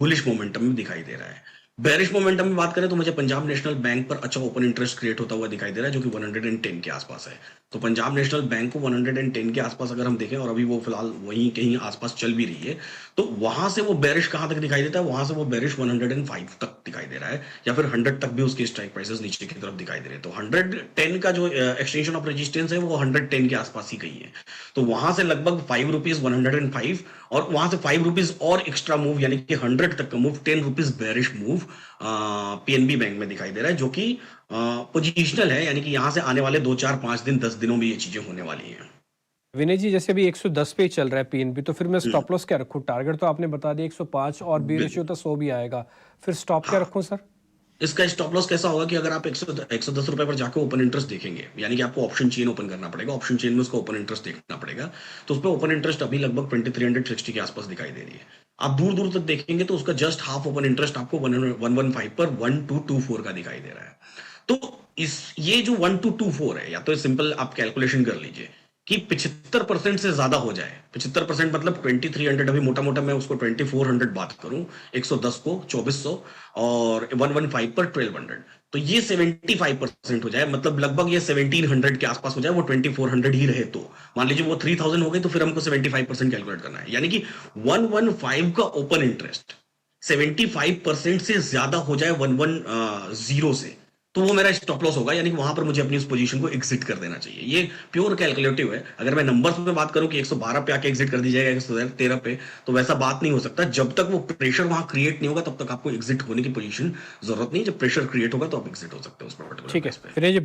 Bullish momentum में दिखाई दे रहा है। बेरिश मोमेंटम में बात करें तो मुझे पंजाब नेशनल बैंक पर अच्छा ओपन इंटरेस्ट क्रिएट होता हुआ दिखाई दे रहा है, जो कि 110 के आसपास है। तो पंजाब नेशनल बैंक को 110 के आसपास अगर हम देखें, और अभी वो फिलहाल वहीं कहीं आसपास चल भी रही है, तो वहां से वो बेरिश कहां तक दिखाई देता है, वहां से वो बेरिश 105 तक दिखाई दे रहा है, या फिर 100 तक भी उसकी स्ट्राइक प्राइसेस नीचे की तरफ दिखाई दे रहे हैं। तो 110 का जो एक्सटेंशन ऑफ रेजिस्टेंस है वो 110 के आसपास ही कहीं है। तो वहां से लगभग ₹5 105, और वहां से ₹5 और एक्स्ट्रा मूव, यानी कि 100 तक का move, ₹10 bearish move PNB bank में दिखाई दे रहा है, जो कि पोजिशनल है, यानी कि यहां से आने वाले 2 4 5 दिन 10 दिनों में ये चीजें होने वाली हैं। विनय जी, जैसे अभी 110 पे ही चल रहा है पीएनबी, तो फिर मैं स्टॉप लॉस क्या रखूं? टारगेट तो आपने बता दिया 105, और बी रेशियो तो 100 भी आएगा, फिर स्टॉप क्या रखूं सर? इसका स्टॉप लॉस कैसा होगा कि अगर आप 110 रुपए पर जाकर ओपन इंटरेस्ट देखेंगे, यानी कि आपको ऑप्शन चेन ओपन करना पड़ेगा, ऑप्शन चेन में उसका ओपन इंटरेस्ट देखना पड़ेगा, तो उस पर ओपन इंटरेस्ट अभी लगभग 2360 के आसपास दिखाई दे रही है। आप दूर दूर तक देखेंगे तो उसका जस्ट हाफ ओपन इंटरेस्ट आपको 115 पर 1224 का दिखाई दे रहा है। तो ये जो 1224 है, या तो सिंपल आप कैलकुलेशन कर लीजिए कि 75% से ज्यादा हो जाए। 75% मतलब 2300, अभी मोटा मोटा मैं उसको 2400 बात करूं, 110 को 2400 और 115 पर 1200, तो ये 75% हो जाए, मतलब लगभग ये 1700 के आसपास हो जाए, वो 2400 ही रहे। तो मान लीजिए वो 3000 हो गए, तो फिर हमको 75% कैलकुलेट करना है, यानी कि 115 का ओपन इंटरेस्ट 75% से ज्यादा हो जाए 110 से, तो वो मेरा स्टॉप लॉस होगा, यानी कि वहां पर मुझे अपनी उस पोजीशन को एग्जिट कर देना चाहिए। ये प्योर कैलकुलेटिव है। अगर मैं नंबर्स में बात करूं कि 112 पे आके एग्जिट कर दी जाएगा 113 पे, तो वैसा बात नहीं हो सकता। जब तक वो प्रेशर वहां क्रिएट नहीं होगा, तब तक आपको एग्जिट होने की पोजीशन जरूरत नहीं। जब प्रेशर क्रिएट होगा तो आप एग्जिट हो सकते हो उस पर्टिकुलर ठीक है केस पे। विनय जी।